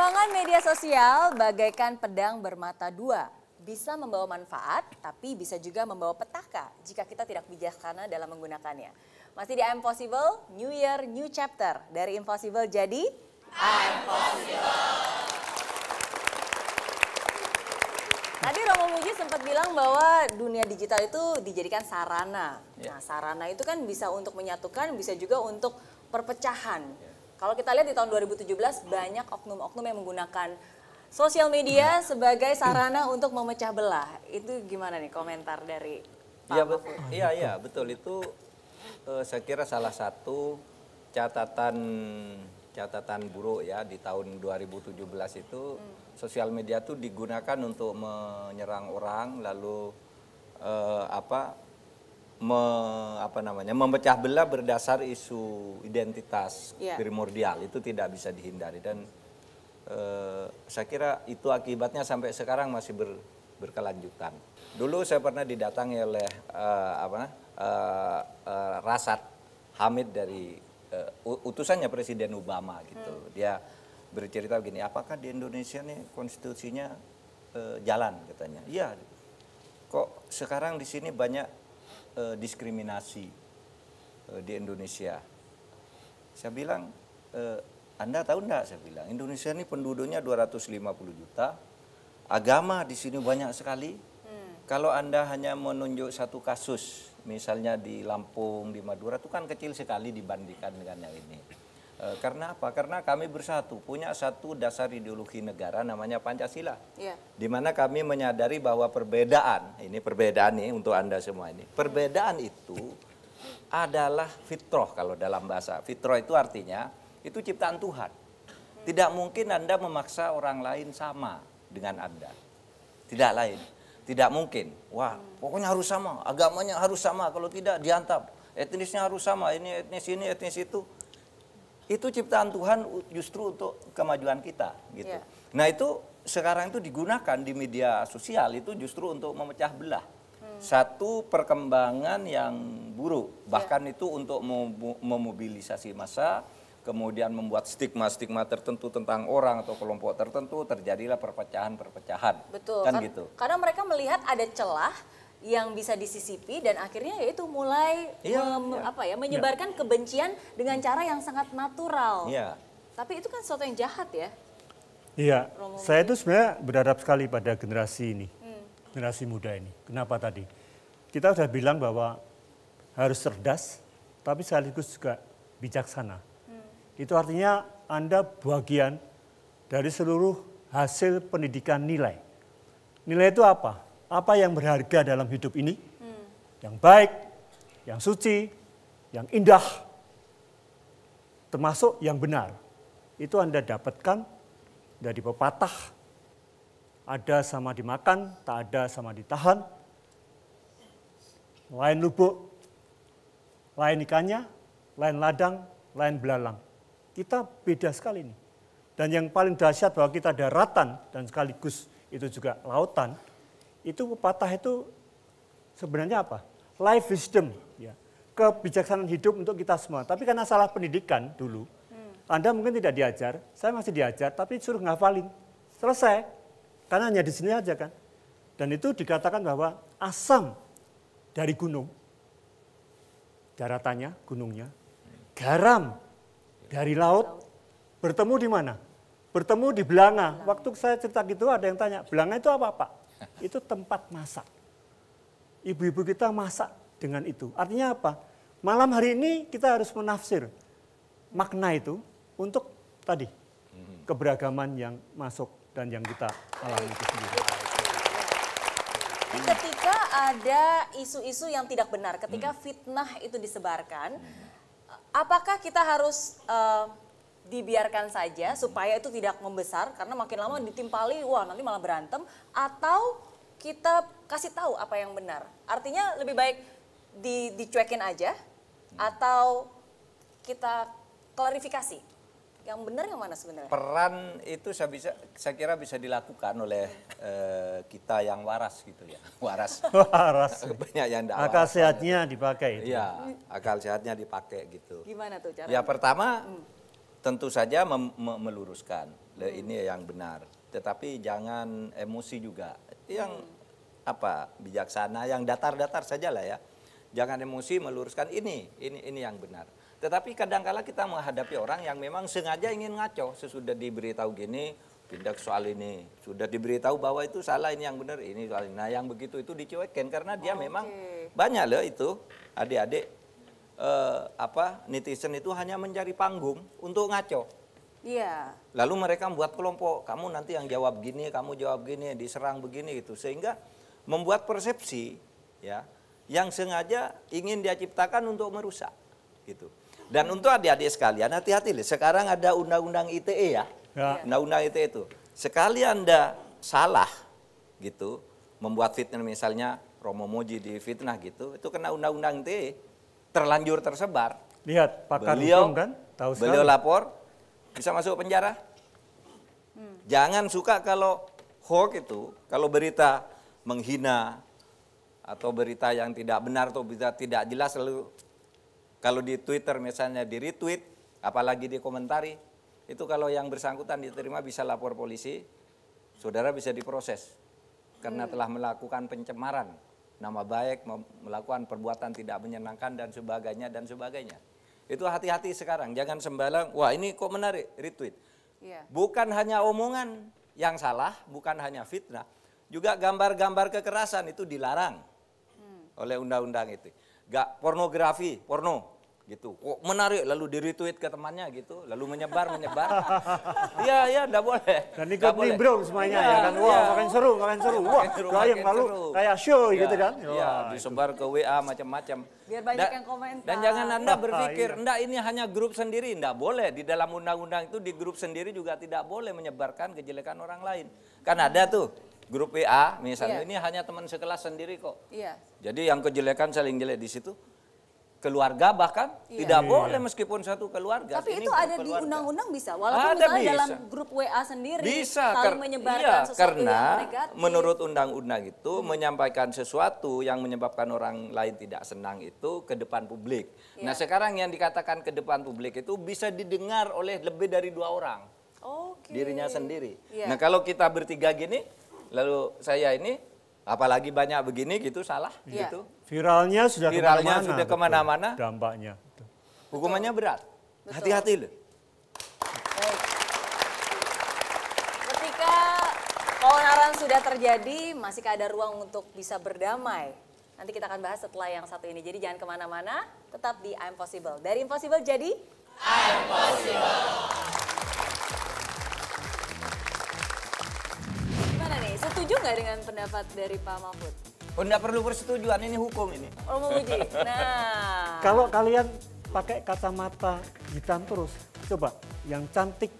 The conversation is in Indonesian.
Perkembangan media sosial bagaikan pedang bermata dua. Bisa membawa manfaat, tapi bisa juga membawa petaka jika kita tidak bijaksana dalam menggunakannya. Masih di I'm Possible, New Year, New Chapter. Dari Impossible jadi I'm Possible. Tadi Romo Muji sempat bilang bahwa dunia digital itu dijadikan sarana. Nah, sarana itu kan bisa untuk menyatukan, bisa juga untuk perpecahan. Kalau kita lihat di tahun 2017 banyak oknum-oknum yang menggunakan sosial media sebagai sarana untuk memecah belah. Itu gimana nih komentar dari Pak Mahfud? Iya, betul. Itu saya kira salah satu catatan buruk ya di tahun 2017 itu sosial media itu digunakan untuk menyerang orang lalu memecah belah berdasar isu identitas primordial. Itu tidak bisa dihindari dan saya kira itu akibatnya sampai sekarang masih berkelanjutan. Dulu saya pernah didatangi oleh Rasad Hamid dari utusannya Presiden Obama gitu. Dia bercerita begini, apakah di Indonesia nih konstitusinya jalan katanya. Iya. Kok sekarang di sini banyak diskriminasi di Indonesia. Saya bilang, Anda tahu enggak? Saya bilang, Indonesia ini penduduknya 250 juta, agama di sini banyak sekali. Kalau Anda hanya menunjuk satu kasus, misalnya di Lampung, di Madura, itu kan kecil sekali dibandingkan dengan yang ini. Karena apa? Karena kami bersatu, punya satu dasar ideologi negara namanya Pancasila. Di mana kami menyadari bahwa perbedaan nih untuk Anda semua ini. Perbedaan itu adalah fitrah kalau dalam bahasa. Fitrah itu artinya, itu ciptaan Tuhan. Tidak mungkin Anda memaksa orang lain sama dengan Anda. Tidak mungkin. Wah, pokoknya harus sama, agamanya harus sama, kalau tidak dihantam. Etnisnya harus sama, ini etnis ini, etnis itu. Itu ciptaan Tuhan justru untuk kemajuan kita gitu. Nah, itu sekarang itu digunakan di media sosial itu justru untuk memecah belah. Satu perkembangan yang buruk, bahkan itu untuk memobilisasi massa, kemudian membuat stigma-stigma tertentu tentang orang atau kelompok tertentu, terjadilah perpecahan-perpecahan. Betul, kan gitu. Karena mereka melihat ada celah yang bisa disisipi dan akhirnya yaitu mulai menyebarkan kebencian dengan cara yang sangat natural. Tapi itu kan sesuatu yang jahat ya. Iya, saya itu sebenarnya berharap sekali pada generasi ini, generasi muda ini. Kenapa tadi? Kita sudah bilang bahwa harus cerdas, tapi sekaligus juga bijaksana. Itu artinya Anda bagian dari seluruh hasil pendidikan nilai. Nilai itu apa? Apa yang berharga dalam hidup ini, yang baik, yang suci, yang indah, termasuk yang benar. Itu Anda dapatkan dari pepatah, ada sama dimakan, tak ada sama ditahan, lain lubuk, lain ikannya, lain ladang, lain belalang. Kita beda sekali nih. Dan yang paling dahsyat bahwa kita daratan dan sekaligus itu juga lautan, itu pepatah itu sebenarnya apa? Life wisdom, ya. Kebijaksanaan hidup untuk kita semua. Tapi karena salah pendidikan dulu, Anda mungkin tidak diajar, saya masih diajar, tapi suruh ngafalin. Selesai, karena hanya di sini aja kan. Dan itu dikatakan bahwa asam dari gunung, daratannya, gunungnya, garam dari laut, bertemu di mana? Bertemu di Belanga. Waktu saya cerita gitu ada yang tanya, Belanga itu apa Pak? Itu tempat masak. Ibu-ibu kita masak dengan itu. Artinya apa? Malam hari ini kita harus menafsir makna itu untuk tadi keberagaman yang masuk dan yang kita alami itu sendiri. Ketika ada isu-isu yang tidak benar, ketika fitnah itu disebarkan, apakah kita harus dibiarkan saja supaya itu tidak membesar karena makin lama ditimpali, wah nanti malah berantem, atau kita kasih tahu apa yang benar? Artinya lebih baik dicuekin aja atau kita klarifikasi? Yang benar yang mana sebenarnya? Peran itu saya kira bisa dilakukan oleh kita yang waras gitu ya. Waras. Banyak yang tidak waras. Akal sehatnya dipakai. Iya, akal sehatnya dipakai gitu. Gimana tuh caranya? Ya pertama tentu saja meluruskan. Ini yang benar. Tetapi jangan emosi juga. Yang bijaksana, yang datar-datar sajalah ya. Jangan emosi meluruskan ini yang benar. Tetapi kadang-kala kita menghadapi orang yang memang sengaja ingin ngaco. Sesudah diberitahu gini, pindah ke soal ini. Sudah diberitahu bahwa itu salah, ini yang benar, ini soal ini. Nah yang begitu itu dicuekin karena dia memang banyak loh itu adik-adik netizen itu hanya mencari panggung untuk ngaco. Iya. Lalu mereka membuat kelompok, kamu nanti yang jawab gini, kamu jawab gini, diserang begini gitu. Sehingga membuat persepsi ya yang sengaja ingin dia ciptakan untuk merusak gitu. Dan untuk adik-adik sekalian hati-hati, sekarang ada undang-undang ITE ya. Undang-undang ITE itu. Sekali Anda salah gitu, membuat fitnah misalnya Romo Moji di fitnah gitu, itu kena undang-undang ITE, terlanjur tersebar. Lihat pakar hukum kan, tahu sekali. Beliau lapor, bisa masuk penjara. Jangan suka kalau hoax itu, kalau berita menghina atau berita yang tidak benar atau berita tidak jelas, lalu kalau di Twitter misalnya di retweet, apalagi dikomentari, itu kalau yang bersangkutan diterima bisa lapor polisi, saudara bisa diproses karena telah melakukan pencemaran nama baik, melakukan perbuatan tidak menyenangkan dan sebagainya dan sebagainya. Itu hati-hati sekarang, jangan sembarang, wah ini kok menarik, retweet. Bukan hanya omongan yang salah, bukan hanya fitnah, juga gambar-gambar kekerasan itu dilarang oleh undang-undang itu. Gak pornografi, porno gitu. Kok menarik lalu di-retweet ke temannya gitu, lalu menyebar. Iya, enggak boleh. Dan ikut nimbrung semuanya ya kan. Wah, makin seru. Wah, gayeng lalu kayak show gitu kan. Iya, disebar ke WA macam-macam. Biar banyak yang komentar. Dan jangan Anda berpikir, enggak ini hanya grup sendiri, enggak boleh. Di dalam undang-undang itu di grup sendiri juga tidak boleh menyebarkan kejelekan orang lain. Kan ada tuh grup WA misalnya, ini hanya teman sekelas sendiri kok. Iya. Jadi yang kejelekan saling jelek di situ. Keluarga bahkan tidak boleh meskipun satu keluarga. Tapi itu ada di undang-undang bisa, walaupun misalnya dalam grup WA sendiri saling menyebarkan sesuatu yang negatif. Menurut undang-undang itu menyampaikan sesuatu yang menyebabkan orang lain tidak senang itu ke depan publik. Nah sekarang yang dikatakan ke depan publik itu bisa didengar oleh lebih dari 2 orang. Dirinya sendiri. Nah kalau kita bertiga gini, lalu saya ini apalagi banyak begini gitu salah gitu. Viralnya sudah kemana-mana. Dampaknya. Hukumannya berat. Hati-hati loh. Baik. Ketika keonaran sudah terjadi, masihkah ada ruang untuk bisa berdamai? Nanti kita akan bahas setelah yang satu ini. Jadi jangan kemana-mana, tetap di I'm Possible. Dari Impossible jadi I'm Possible. Setuju nggak dengan pendapat dari Pak Mahfud? Oh, enggak perlu persetujuan, ini hukum ini. Oh, menguji. Nah. Kalau kalian pakai kacamata hitam terus, coba yang cantik